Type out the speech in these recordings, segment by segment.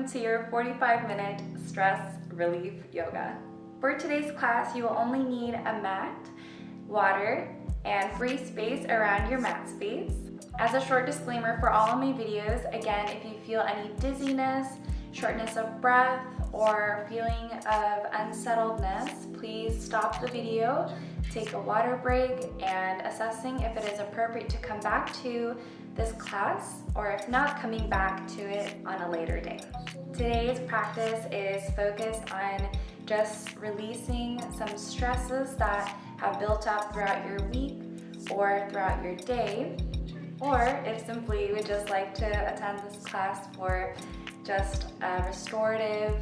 welcome to your 45-minute stress relief yoga. For today's class, you will only need a mat, water, and free space around your mat space. As a short disclaimer for all of my videos, again, if you feel any dizziness, shortness of breath, or feeling of unsettledness, please stop the video, take a water break, and assessing if it is appropriate to come back to this class, or if not, coming back to it on a later day. Today's practice is focused on just releasing some stresses that have built up throughout your week or throughout your day, or if simply you would just like to attend this class for just a restorative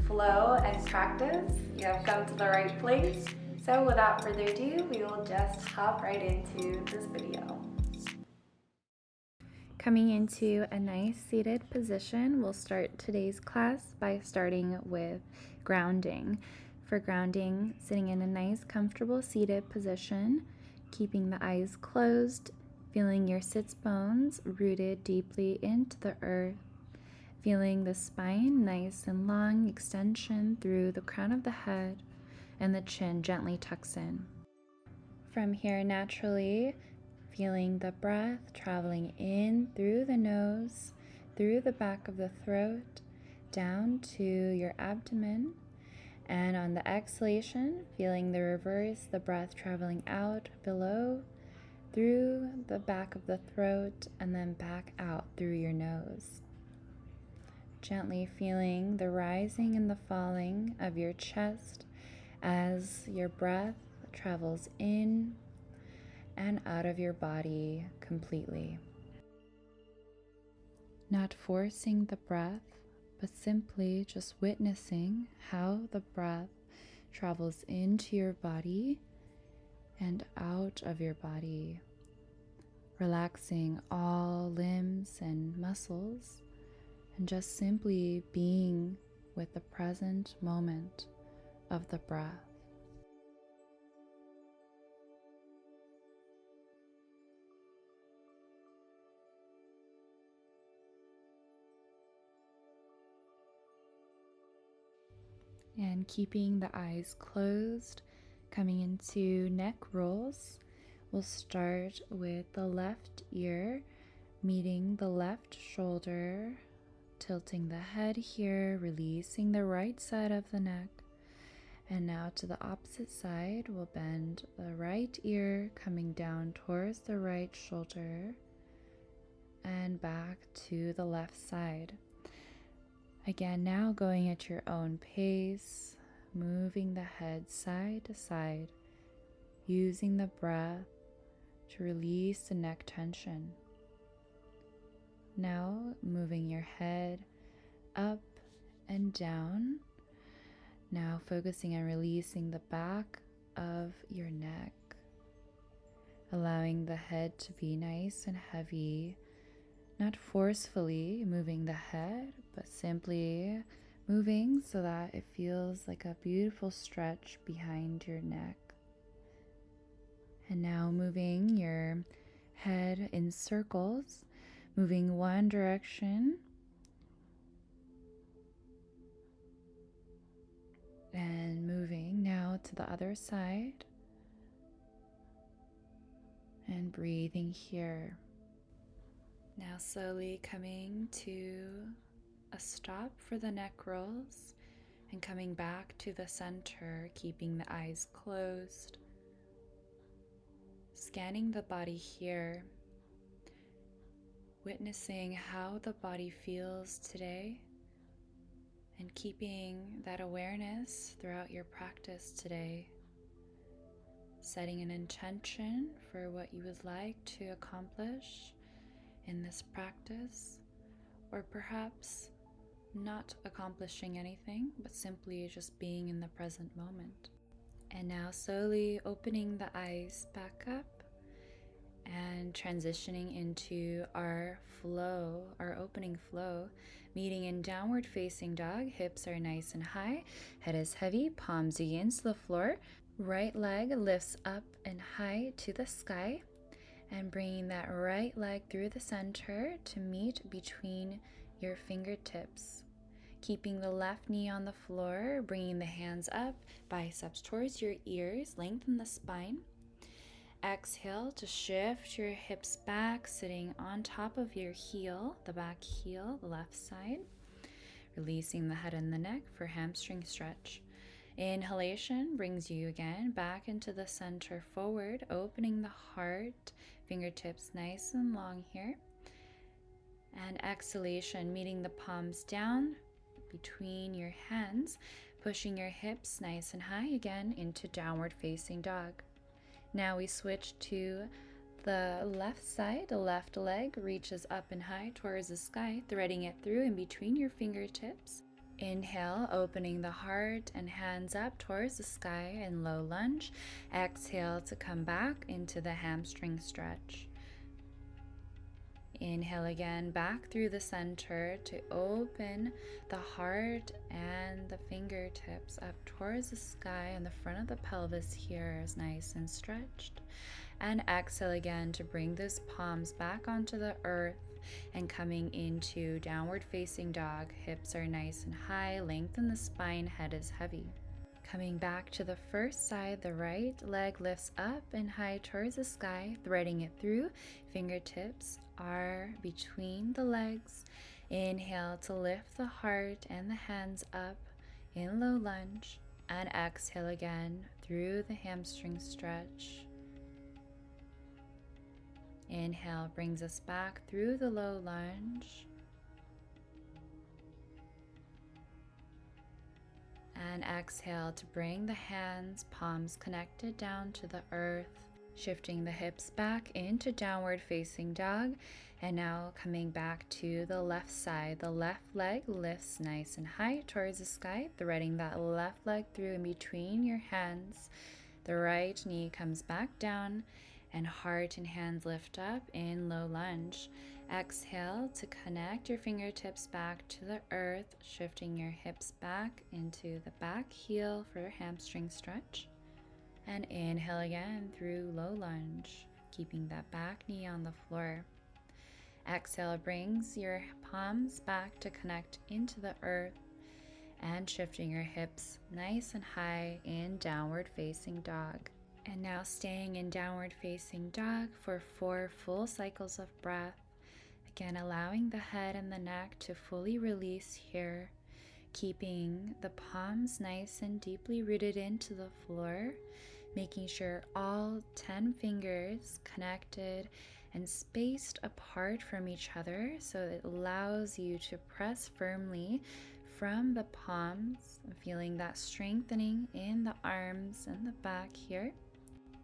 flow and practice, you have come to the right place. So without further ado, we will just hop right into this video. Coming into a nice seated position, we'll start today's class by starting with grounding. For grounding, sitting in a nice comfortable seated position, keeping the eyes closed, feeling your sits bones rooted deeply into the earth, feeling the spine nice and long, extension through the crown of the head, and the chin gently tucks in. From here, naturally, feeling the breath traveling in through the nose, through the back of the throat, down to your abdomen, and on the exhalation, feeling the reverse, the breath traveling out below, through the back of the throat, and then back out through your nose. Gently feeling the rising and the falling of your chest as your breath travels in and out of your body completely. Not forcing the breath, but simply just witnessing how the breath travels into your body and out of your body, relaxing all limbs and muscles, and just simply being with the present moment of the breath. And keeping the eyes closed, coming into neck rolls, we'll start with the left ear meeting the left shoulder, tilting the head here, releasing the right side of the neck. And now to the opposite side, we'll bend the right ear coming down towards the right shoulder and back to the left side. Again, now going at your own pace, moving the head side to side, using the breath to release the neck tension. Now moving your head up and down. Now focusing on releasing the back of your neck, allowing the head to be nice and heavy, not forcefully moving the head, but simply moving so that it feels like a beautiful stretch behind your neck. And now moving your head in circles, moving one direction and moving now to the other side and breathing here. Now slowly coming to a stop for the neck rolls and coming back to the center, keeping the eyes closed. Scanning the body here, witnessing how the body feels today, and keeping that awareness throughout your practice today. Setting an intention for what you would like to accomplish in this practice, or perhaps not accomplishing anything, but simply just being in the present moment. And now slowly opening the eyes back up and transitioning into our flow, our opening flow, meeting in downward facing dog. Hips are nice and high, head is heavy, palms against the floor. Right leg lifts up and high to the sky, and bringing that right leg through the center to meet between your fingertips. Keeping the left knee on the floor, bringing the hands up, biceps towards your ears, lengthen the spine. Exhale to shift your hips back, sitting on top of your heel, the back heel, the left side. Releasing the head and the neck for hamstring stretch. Inhalation brings you again back into the center forward, opening the heart, fingertips nice and long here. And exhalation, meeting the palms down between your hands, pushing your hips nice and high again into downward facing dog. Now we switch to the left side. The left leg reaches up and high towards the sky, threading it through in between your fingertips. Inhale, opening the heart and hands up towards the sky in low lunge. Exhale to come back into the hamstring stretch. Inhale again, back through the center to open the heart and the fingertips up towards the sky, and the front of the pelvis here is nice and stretched. And exhale again to bring those palms back onto the earth and coming into downward facing dog. Hips are nice and high, lengthen the spine, head is heavy. Coming back to the first side, the right leg lifts up and high towards the sky, threading it through. Fingertips are between the legs. Inhale to lift the heart and the hands up in low lunge. And exhale again through the hamstring stretch. Inhale brings us back through the low lunge. And exhale to bring the hands, palms connected down to the earth, shifting the hips back into downward facing dog. And now coming back to the left side. The left leg lifts nice and high towards the sky, threading that left leg through in between your hands. The right knee comes back down and heart and hands lift up in low lunge. Exhale to connect your fingertips back to the earth, shifting your hips back into the back heel for hamstring stretch. And inhale again through low lunge, keeping that back knee on the floor. Exhale brings your palms back to connect into the earth and shifting your hips nice and high in downward facing dog. And now staying in downward facing dog for 4 full cycles of breath. Again, allowing the head and the neck to fully release here, keeping the palms nice and deeply rooted into the floor, making sure all 10 fingers connected and spaced apart from each other so it allows you to press firmly from the palms, feeling that strengthening in the arms and the back here.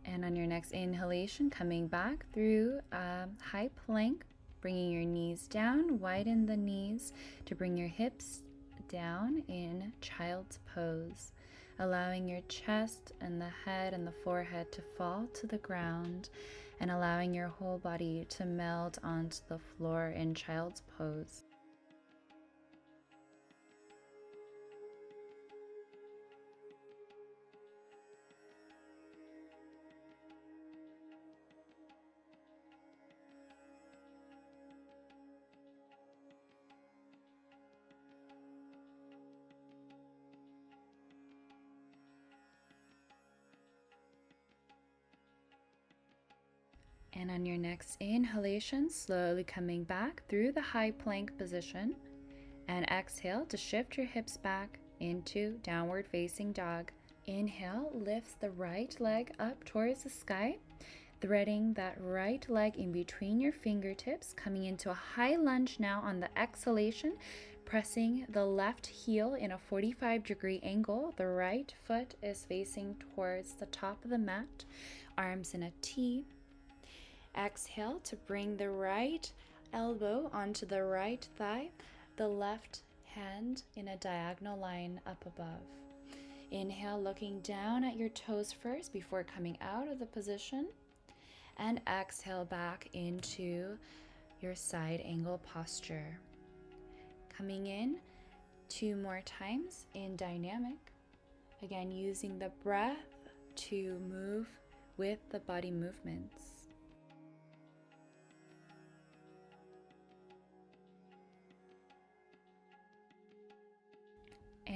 And on your next inhalation, coming back through high plank, bringing your knees down, widen the knees to bring your hips down in child's pose, allowing your chest and the head and the forehead to fall to the ground and allowing your whole body to melt onto the floor in child's pose. And on your next inhalation, slowly coming back through the high plank position, and exhale to shift your hips back into downward facing dog. Inhale lifts the right leg up towards the sky, threading that right leg in between your fingertips, coming into a high lunge now on the exhalation, pressing the left heel in a 45-degree angle. The right foot is facing towards the top of the mat, arms in a T. Exhale to bring the right elbow onto the right thigh, the left hand in a diagonal line up above. Inhale, looking down at your toes first before coming out of the position. And exhale back into your side angle posture. Coming in 2 more times in dynamic. Again, using the breath to move with the body movements.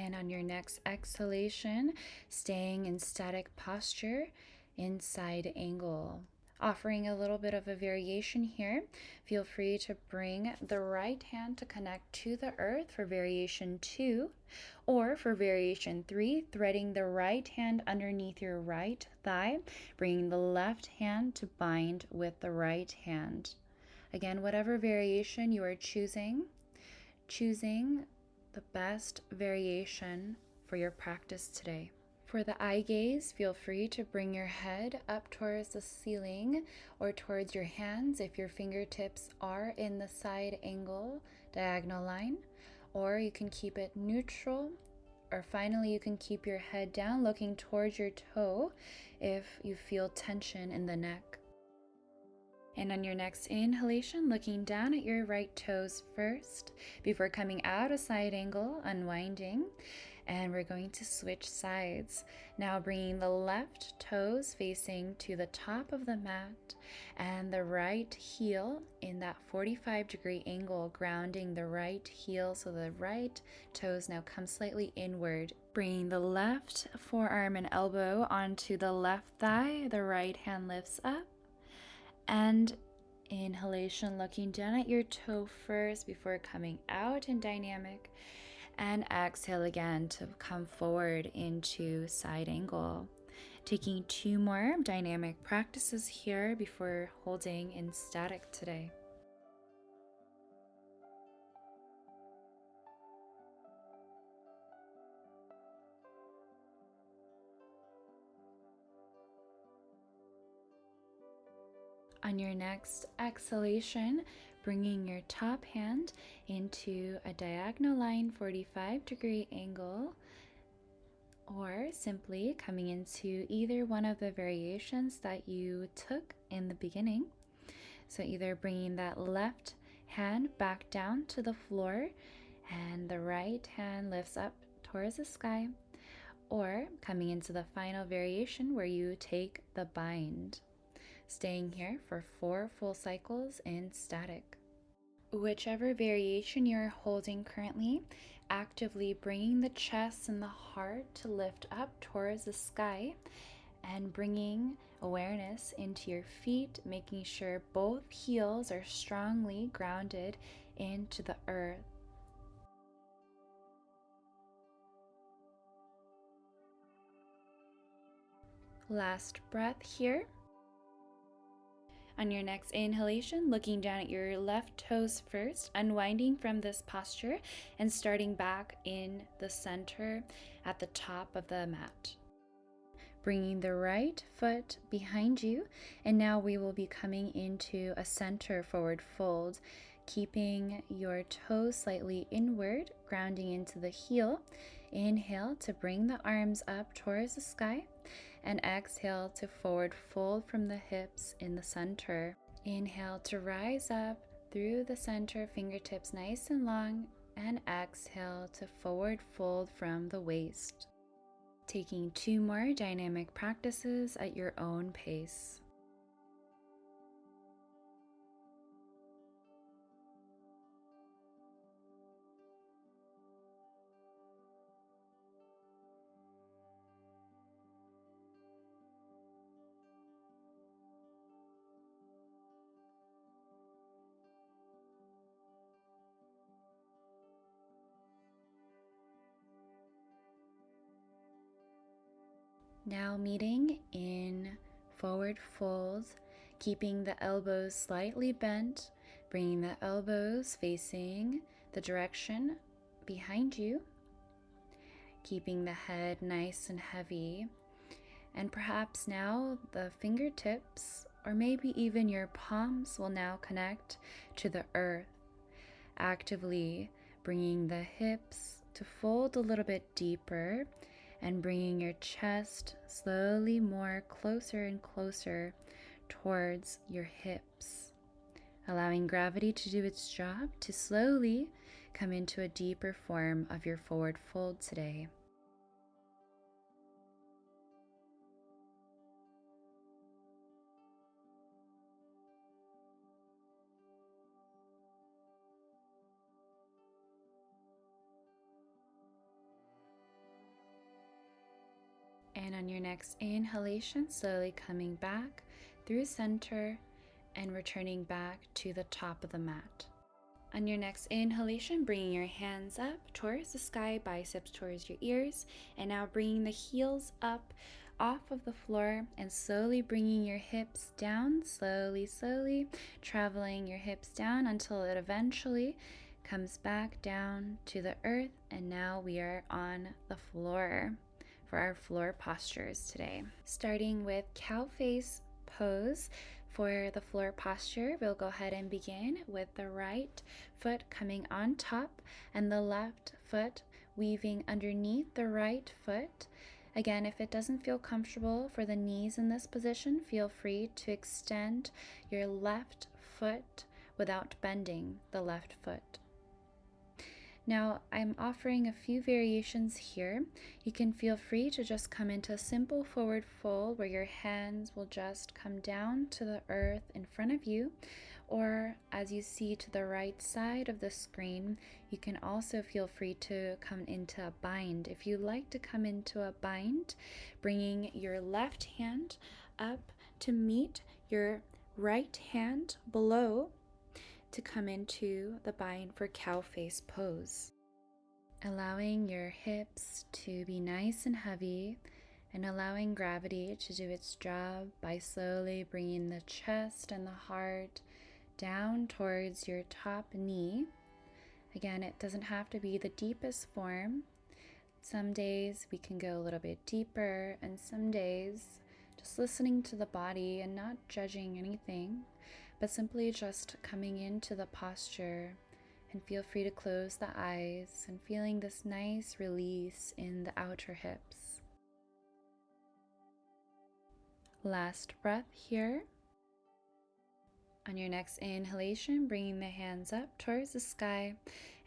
And on your next exhalation, staying in static posture in side angle. Offering a little bit of a variation here, feel free to bring the right hand to connect to the earth for variation 2, or for variation 3, threading the right hand underneath your right thigh, bringing the left hand to bind with the right hand. Again, whatever variation you are choosing the best variation for your practice today. For the eye gaze, feel free to bring your head up towards the ceiling or towards your hands if your fingertips are in the side angle diagonal line, or you can keep it neutral, or finally you can keep your head down looking towards your toe if you feel tension in the neck. And on your next inhalation, looking down at your right toes first before coming out of side angle, unwinding. And we're going to switch sides. Now bringing the left toes facing to the top of the mat and the right heel in that 45-degree angle, grounding the right heel so the right toes now come slightly inward. Bringing the left forearm and elbow onto the left thigh, the right hand lifts up. And inhalation, looking down at your toe first before coming out in dynamic. And exhale again to come forward into side angle. Taking 2 more dynamic practices here before holding in static today. On your next exhalation, bringing your top hand into a diagonal line 45-degree angle, or simply coming into either one of the variations that you took in the beginning. So either bringing that left hand back down to the floor and the right hand lifts up towards the sky, or coming into the final variation where you take the bind. Staying here for 4 full cycles in static. Whichever variation you're holding currently, actively bringing the chest and the heart to lift up towards the sky and bringing awareness into your feet, making sure both heels are strongly grounded into the earth. Last breath here. On your next inhalation, looking down at your left toes first, unwinding from this posture and starting back in the center at the top of the mat. Bringing the right foot behind you, and now we will be coming into a center forward fold, keeping your toes slightly inward, grounding into the heel. Inhale to bring the arms up towards the sky, and exhale to forward fold from the hips in the center. Inhale to rise up through the center, fingertips nice and long, and exhale to forward fold from the waist. Taking 2 more dynamic practices at your own pace. Now meeting in forward fold, keeping the elbows slightly bent, bringing the elbows facing the direction behind you, keeping the head nice and heavy, and perhaps now the fingertips or maybe even your palms will now connect to the earth, actively bringing the hips to fold a little bit deeper and bringing your chest slowly more closer and closer towards your hips, allowing gravity to do its job to slowly come into a deeper form of your forward fold today. your next inhalation, slowly coming back through center and returning back to the top of the mat. On your next inhalation, bringing your hands up towards the sky, biceps towards your ears, and now bringing the heels up off of the floor and slowly bringing your hips down, slowly traveling your hips down until it eventually comes back down to the earth. And now we are on the floor for our floor postures today. Starting with cow face pose. For the floor posture, we'll go ahead and begin with the right foot coming on top and the left foot weaving underneath the right foot. Again, if it doesn't feel comfortable for the knees in this position, feel free to extend your left foot without bending the left foot. Now, I'm offering a few variations here. You can feel free to just come into a simple forward fold where your hands will just come down to the earth in front of you, or as you see to the right side of the screen, you can also feel free to come into a bind. If you like to come into a bind, bringing your left hand up to meet your right hand below to come into the bind for cow face pose. Allowing your hips to be nice and heavy and allowing gravity to do its job by slowly bringing the chest and the heart down towards your top knee. Again, it doesn't have to be the deepest form. Some days we can go a little bit deeper, and some days just listening to the body and not judging anything, but simply just coming into the posture. And feel free to close the eyes and feeling this nice release in the outer hips. Last breath here. On your next inhalation, bringing the hands up towards the sky,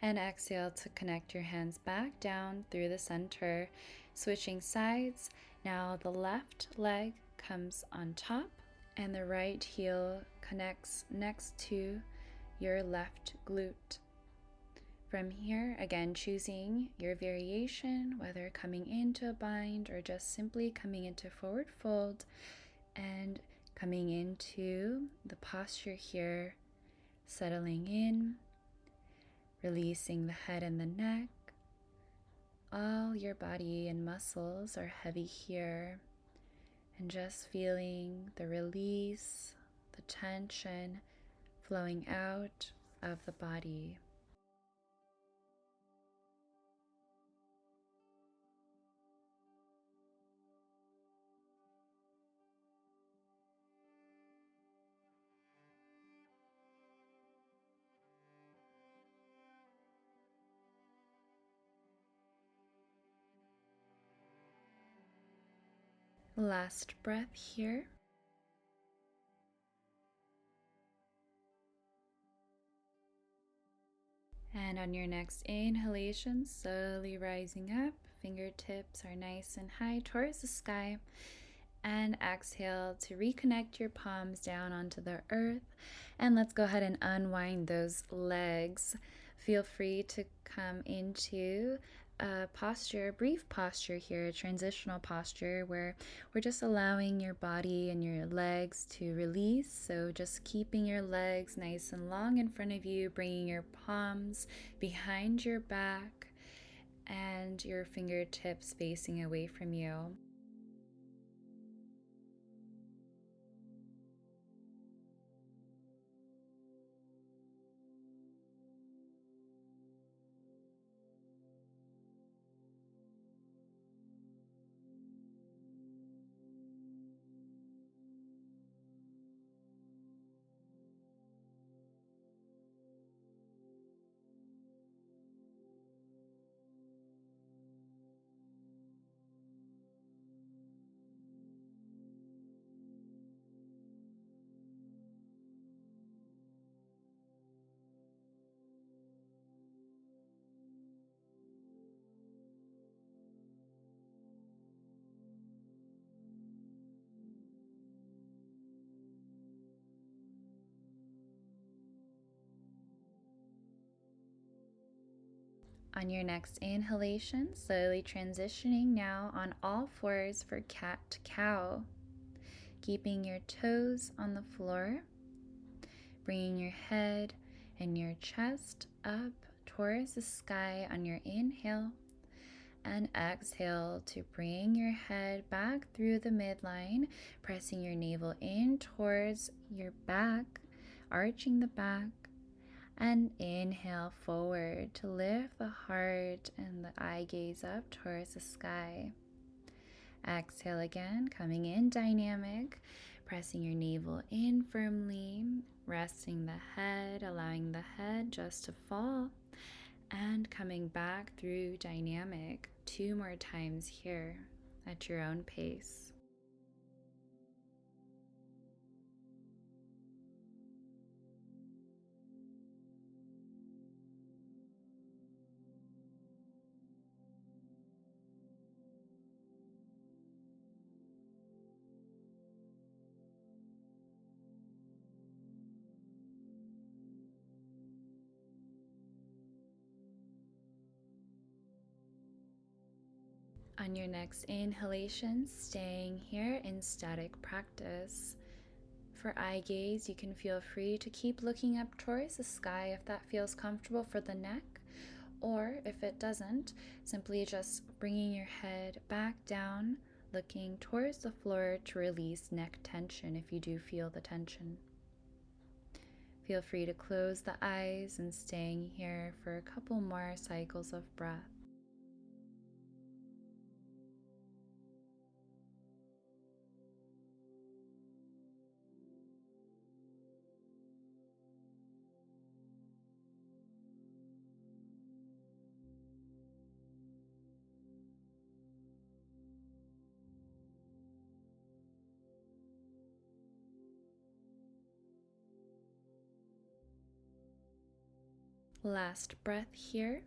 and exhale to connect your hands back down through the center. Switching sides. Now the left leg comes on top and the right heel connects next to your left glute. From here, again, choosing your variation, whether coming into a bind or just simply coming into forward fold, and coming into the posture here, settling in, releasing the head and the neck. All your body and muscles are heavy here, and just feeling the release, the tension flowing out of the body. Last breath here. And on your next inhalation, slowly rising up, fingertips are nice and high towards the sky. And exhale to reconnect your palms down onto the earth. And let's go ahead and unwind those legs. Feel free to come into a posture, brief posture here, a transitional posture where we're just allowing your body and your legs to release. So just keeping your legs nice and long in front of you, bringing your palms behind your back and your fingertips facing away from you. On your next inhalation, slowly transitioning now on all fours for cat to cow. Keeping your toes on the floor, bringing your head and your chest up towards the sky on your inhale, and exhale to bring your head back through the midline, pressing your navel in towards your back, arching the back, and inhale forward to lift the heart and the eye gaze up towards the sky. Exhale again, coming in dynamic, pressing your navel in firmly, resting the head, allowing the head just to fall, and coming back through dynamic 2 more times here at your own pace. On your next inhalation, staying here in static practice. For eye gaze, you can feel free to keep looking up towards the sky if that feels comfortable for the neck, or if it doesn't, simply just bringing your head back down, looking towards the floor to release neck tension if you do feel the tension. Feel free to close the eyes and staying here for a couple more cycles of breath. Last breath here.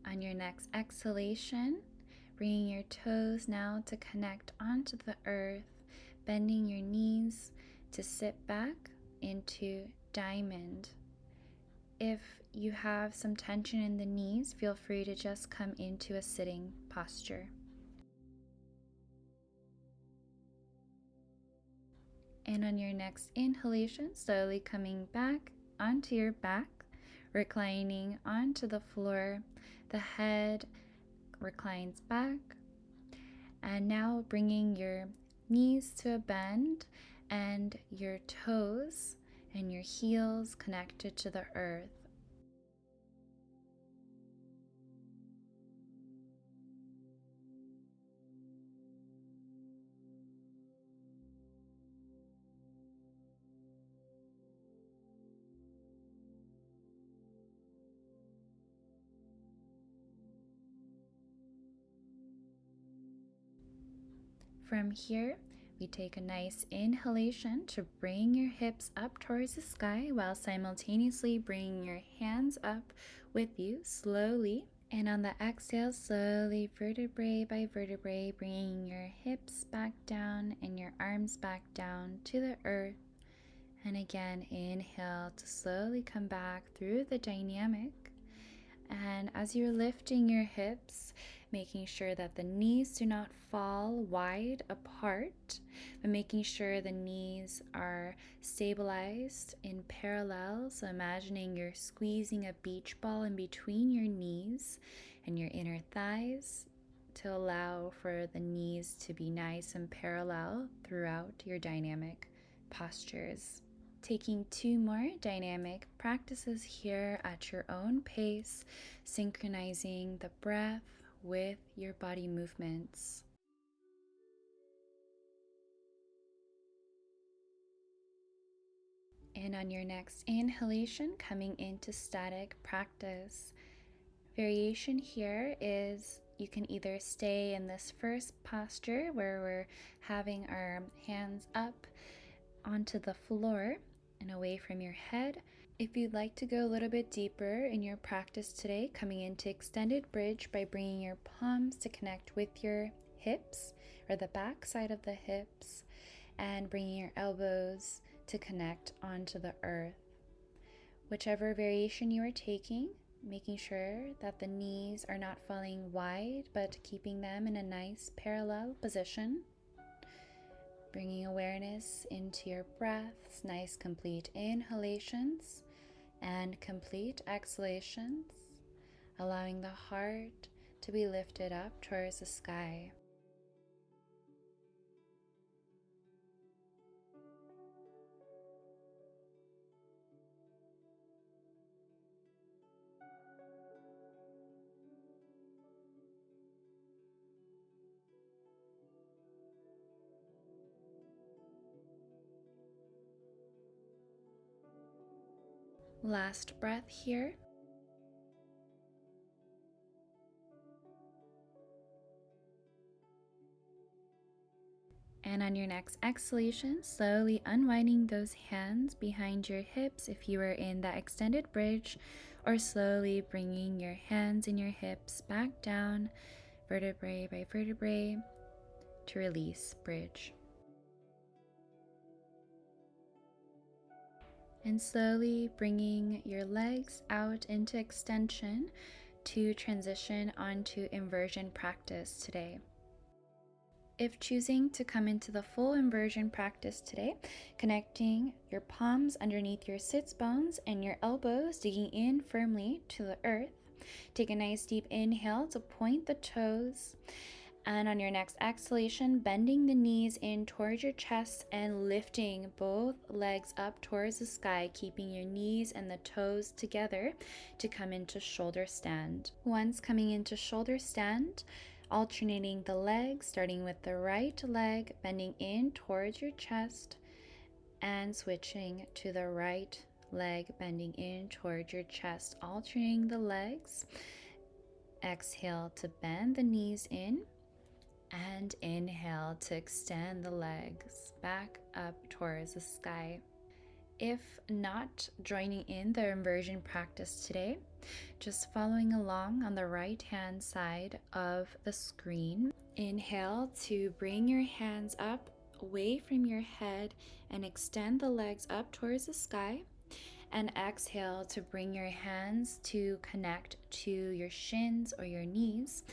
On your next exhalation, bringing your toes now to connect onto the earth, bending your knees to sit back into diamond. If you have some tension in the knees, feel free to just come into a sitting posture. And on your next inhalation, slowly coming back onto your back, reclining onto the floor. The head reclines back. And now bringing your knees to a bend and your toes and your heels connected to the earth. From here, we take a nice inhalation to bring your hips up towards the sky while simultaneously bringing your hands up with you slowly. And on the exhale, slowly vertebrae by vertebrae, bringing your hips back down and your arms back down to the earth. And again, inhale to slowly come back through the dynamic. And as you're lifting your hips, making sure that the knees do not fall wide apart, but making sure the knees are stabilized in parallel. So imagining you're squeezing a beach ball in between your knees and your inner thighs to allow for the knees to be nice and parallel throughout your dynamic postures. Taking 2 more dynamic practices here at your own pace, synchronizing the breath with your body movements. And on your next inhalation, coming into static practice. Variation here is you can either stay in this first posture where we're having our hands up onto the floor and away from your head. If you'd like to go a little bit deeper in your practice today, coming into extended bridge by bringing your palms to connect with your hips or the back side of the hips and bringing your elbows to connect onto the earth. Whichever variation you are taking, making sure that the knees are not falling wide, but keeping them in a nice parallel position. Bringing awareness into your breaths, nice complete inhalations and complete exhalations, allowing the heart to be lifted up towards the sky. Last breath here. And on your next exhalation, slowly unwinding those hands behind your hips if you are in that extended bridge, or slowly bringing your hands and your hips back down, vertebrae by vertebrae, to release bridge. And slowly bringing your legs out into extension to transition onto inversion practice today. If choosing to come into the full inversion practice today, connecting your palms underneath your sits bones and your elbows digging in firmly to the earth, take a nice deep inhale to point the toes. And on your next exhalation, bending the knees in towards your chest and lifting both legs up towards the sky, keeping your knees and the toes together to come into shoulder stand. Once coming into shoulder stand, alternating the legs, starting with the right leg, bending in towards your chest, and switching to the right leg, bending in towards your chest, alternating the legs. Exhale to bend the knees in, and inhale to extend the legs back up towards the sky. If not joining in the inversion practice today, just following along on the right hand side of the screen. Inhale to bring your hands up away from your head and extend the legs up towards the sky. And exhale to bring your hands to connect to your shins or your knees.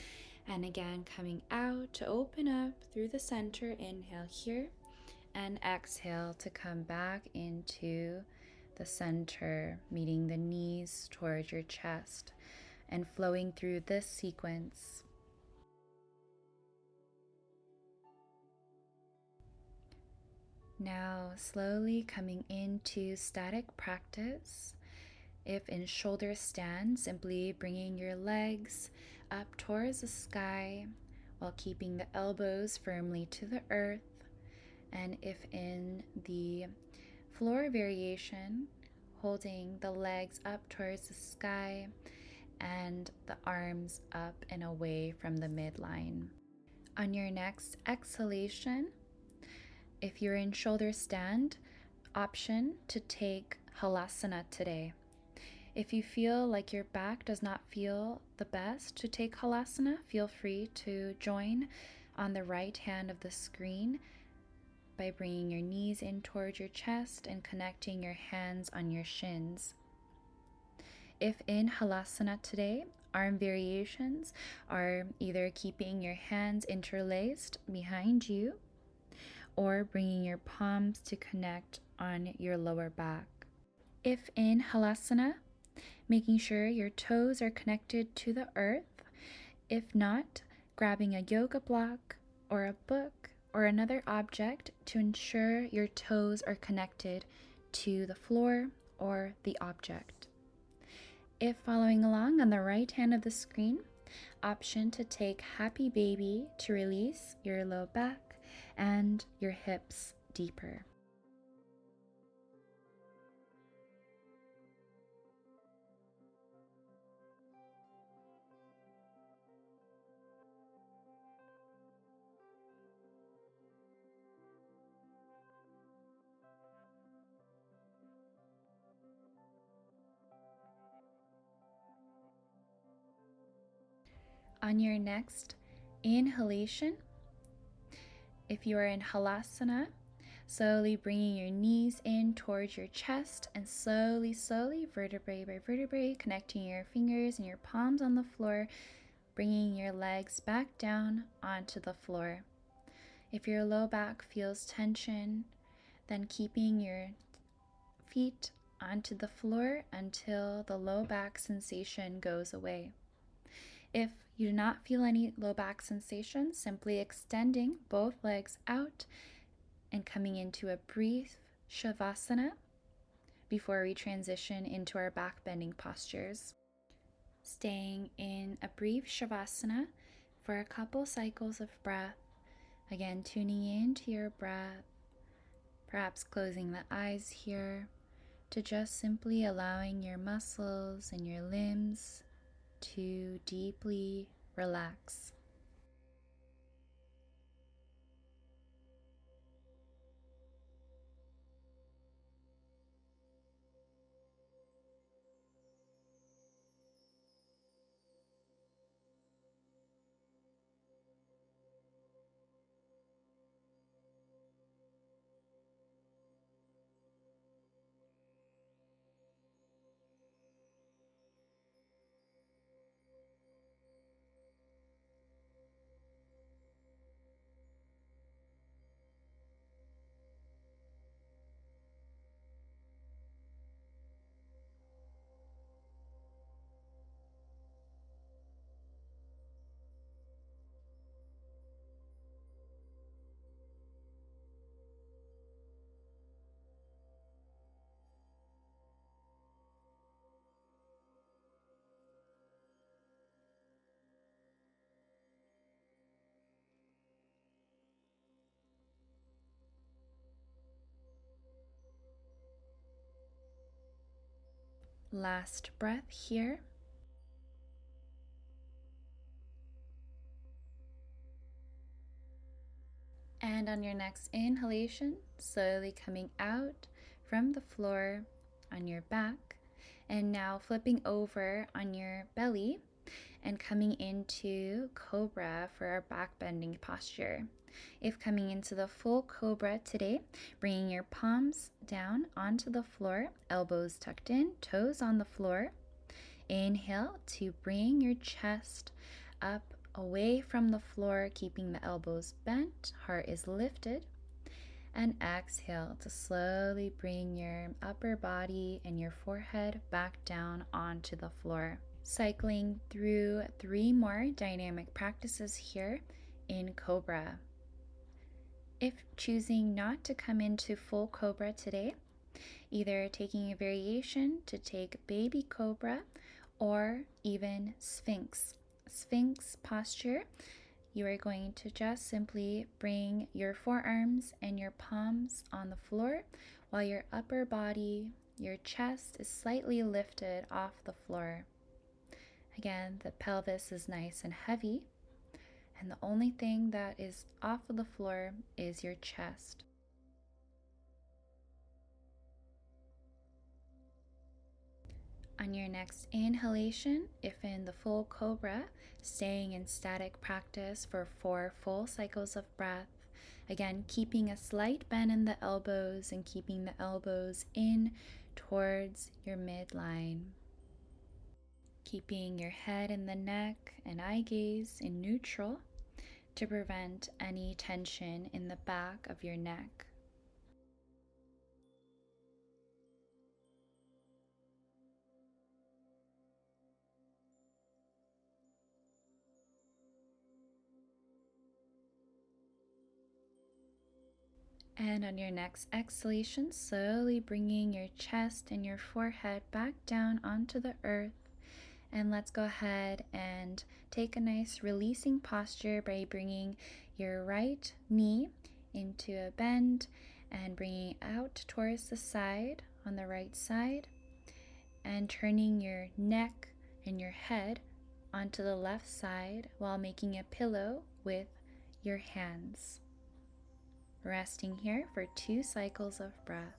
And again, coming out to open up through the center. Inhale here, and exhale to come back into the center, meeting the knees towards your chest and flowing through this sequence. Now, slowly coming into static practice. If in shoulder stand, simply bringing your legs up towards the sky while keeping the elbows firmly to the earth. And if in the floor variation, holding the legs up towards the sky and the arms up and away from the midline. On your next exhalation, if you're in shoulder stand, option to take halasana today. If you feel like your back does not feel the best to take halasana, feel free to join on the right hand of the screen by bringing your knees in towards your chest and connecting your hands on your shins. If in halasana today, arm variations are either keeping your hands interlaced behind you or bringing your palms to connect on your lower back. If in halasana, making sure your toes are connected to the earth. If not, grabbing a yoga block or a book or another object to ensure your toes are connected to the floor or the object. If following along on the right hand of the screen, option to take happy baby to release your low back and your hips deeper. On your next inhalation, if you are in halasana, Slowly bringing your knees in towards your chest and slowly, vertebrae by vertebrae, connecting your fingers and your palms on the floor, bringing your legs back down onto the floor. If your low back feels tension, then keeping your feet onto the floor until the low back sensation goes away. If you do not feel any low back sensation, simply extending both legs out and coming into a brief Shavasana before we transition into our back bending postures. Staying in a brief Shavasana for a couple cycles of breath. Again, tuning in to your breath, perhaps closing the eyes here to just simply allowing your muscles and your limbs to deeply relax. Last breath here. And on your next inhalation, slowly coming out from the floor on your back, and now flipping over on your belly and coming into Cobra for our back bending posture. If coming into the full Cobra today, bringing your palms down onto the floor, elbows tucked in, toes on the floor. Inhale to bring your chest up away from the floor, keeping the elbows bent, heart is lifted. And exhale to slowly bring your upper body and your forehead back down onto the floor. Cycling through 3 more dynamic practices here in Cobra. If choosing not to come into full Cobra today, either taking a variation to take baby Cobra or even Sphinx. Sphinx posture, you are going to just simply bring your forearms and your palms on the floor while your upper body, your chest is slightly lifted off the floor. Again, the pelvis is nice and heavy, and the only thing that is off of the floor is your chest. On your next inhalation, if in the full Cobra, staying in static practice for 4 full cycles of breath. Again, keeping a slight bend in the elbows and keeping the elbows in towards your midline. Keeping your head and the neck and eye gaze in neutral to prevent any tension in the back of your neck. And on your next exhalation, slowly bringing your chest and your forehead back down onto the earth. And let's go ahead and take a nice releasing posture by bringing your right knee into a bend and bringing it out towards the side on the right side, and turning your neck and your head onto the left side while making a pillow with your hands. Resting here for 2 cycles of breath.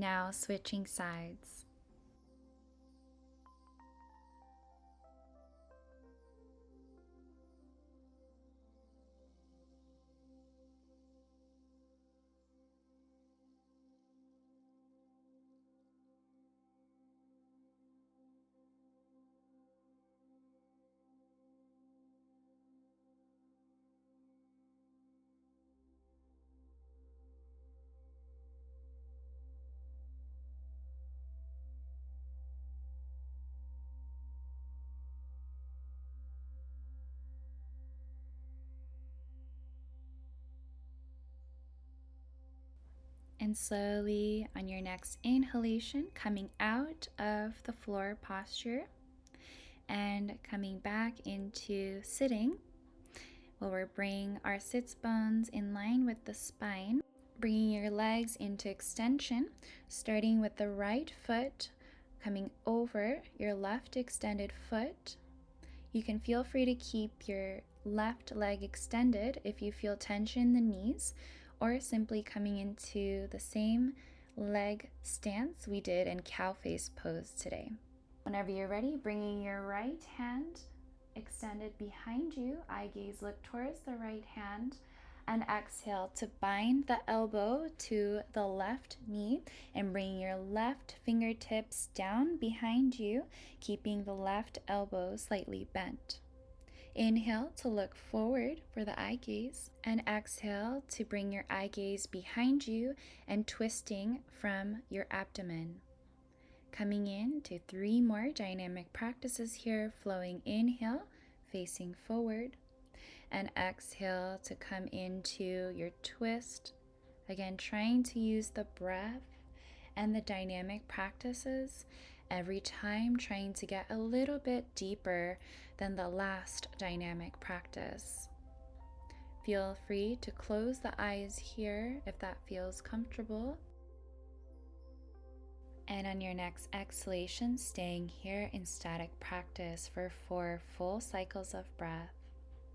now switching sides. And slowly on your next inhalation, coming out of the floor posture and coming back into sitting, we'll bring our sits bones in line with the spine, bringing your legs into extension, starting with the right foot coming over your left extended foot. You can feel free to keep your left leg extended if you feel tension in the knees, or simply coming into the same leg stance we did in cow face pose today. Whenever you're ready, bringing your right hand extended behind you, eye gaze look towards the right hand, and exhale to bind the elbow to the left knee and bring your left fingertips down behind you, keeping the left elbow slightly bent. Inhale to look forward for the eye gaze, and exhale to bring your eye gaze behind you and twisting from your abdomen. Coming in to 3 more dynamic practices here, flowing inhale, facing forward, and exhale to come into your twist. Again, trying to use the breath and the dynamic practices every time, trying to get a little bit deeper than the last dynamic practice. Feel free to close the eyes here if that feels comfortable. And on your next exhalation, staying here in static practice for 4 full cycles of breath.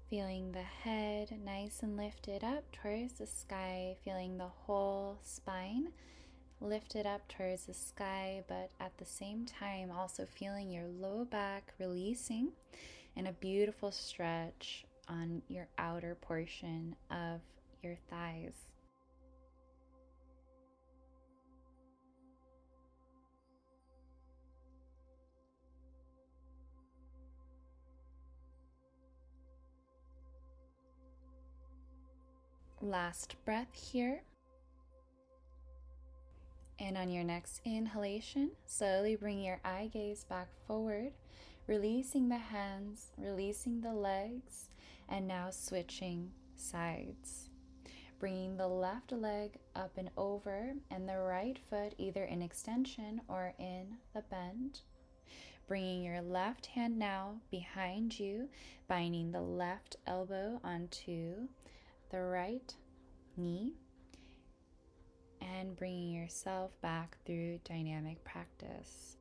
Feeling the head nice and lifted up towards the sky, feeling the whole spine lifted up towards the sky, but at the same time also feeling your low back releasing and a beautiful stretch on your outer portion of your thighs. Last breath here. And on your next inhalation, slowly bring your eye gaze back forward, releasing the hands, releasing the legs, and now switching sides. Bringing the left leg up and over, and the right foot either in extension or in the bend. Bringing your left hand now behind you, binding the left elbow onto the right knee, and bringing yourself back through dynamic practice.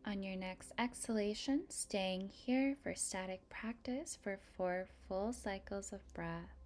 On your next exhalation, staying here for static practice for 4 full cycles of breath.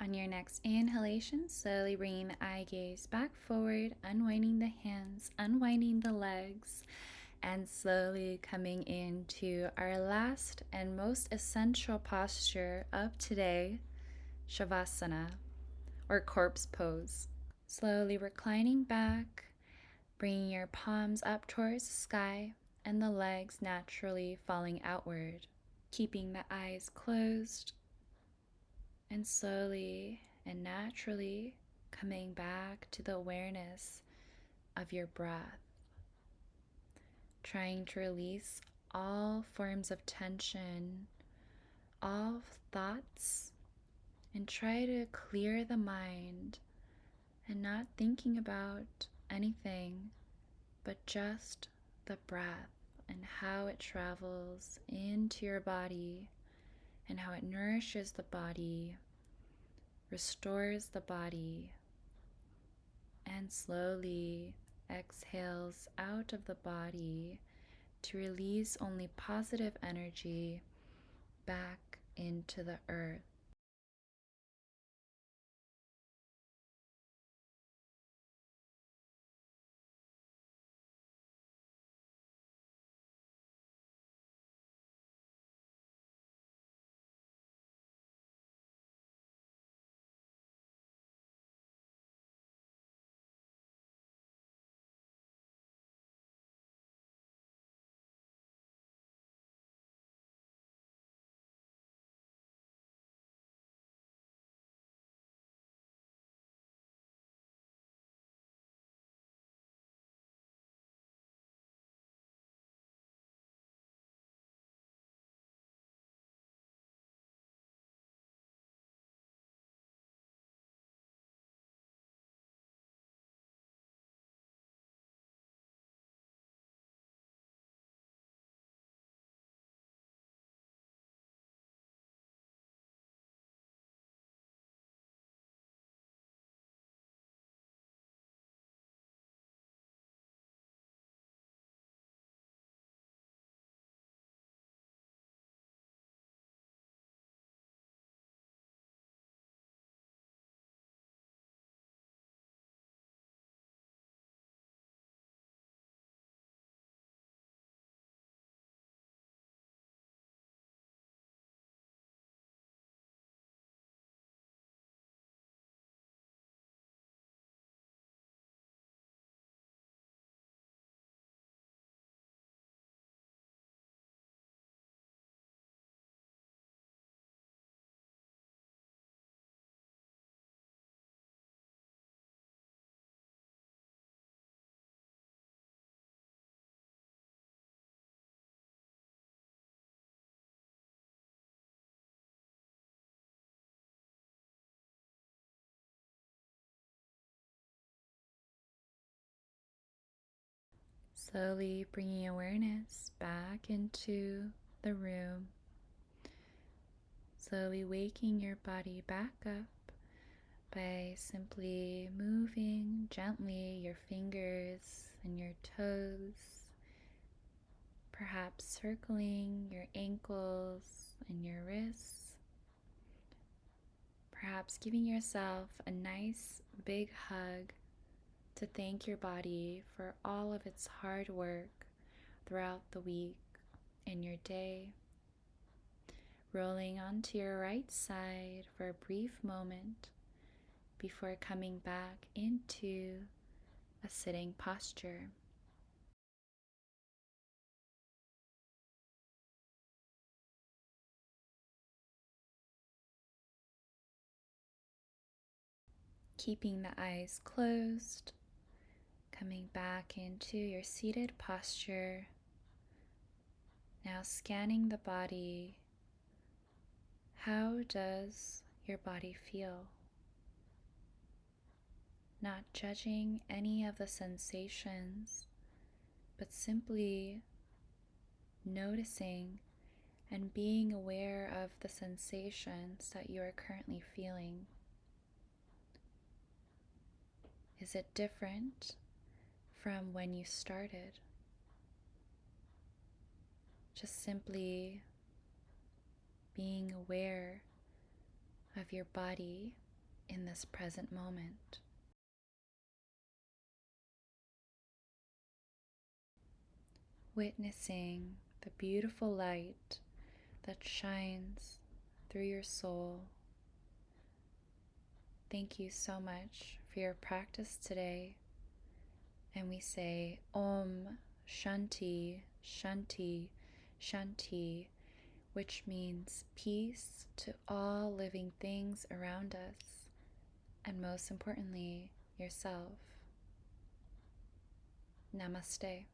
On your next inhalation, slowly bringing the eye gaze back forward, unwinding the hands, unwinding the legs, and slowly coming into our last and most essential posture of today, Shavasana, or corpse pose. Slowly reclining back, bringing your palms up towards the sky, and the legs naturally falling outward, keeping the eyes closed and slowly and naturally coming back to the awareness of your breath, trying to release all forms of tension, all thoughts, and try to clear the mind and not thinking about anything but just the breath and how it travels into your body and how it nourishes the body, restores the body, and slowly exhales out of the body to release only positive energy back into the earth. Slowly bringing awareness back into the room, slowly waking your body back up by simply moving gently your fingers and your toes, perhaps circling your ankles and your wrists, perhaps giving yourself a nice big hug to thank your body for all of its hard work throughout the week and your day. Rolling onto your right side for a brief moment before coming back into a sitting posture. Keeping the eyes closed, coming back into your seated posture. Now scanning the body. How does your body feel? Not judging any of the sensations, but simply noticing and being aware of the sensations that you are currently feeling. Is it different from when you started? Just simply being aware of your body in this present moment. Witnessing the beautiful light that shines through your soul. Thank you so much for your practice today. And we say Om Shanti Shanti, Shanti, which means peace to all living things around us, and most importantly, yourself. Namaste.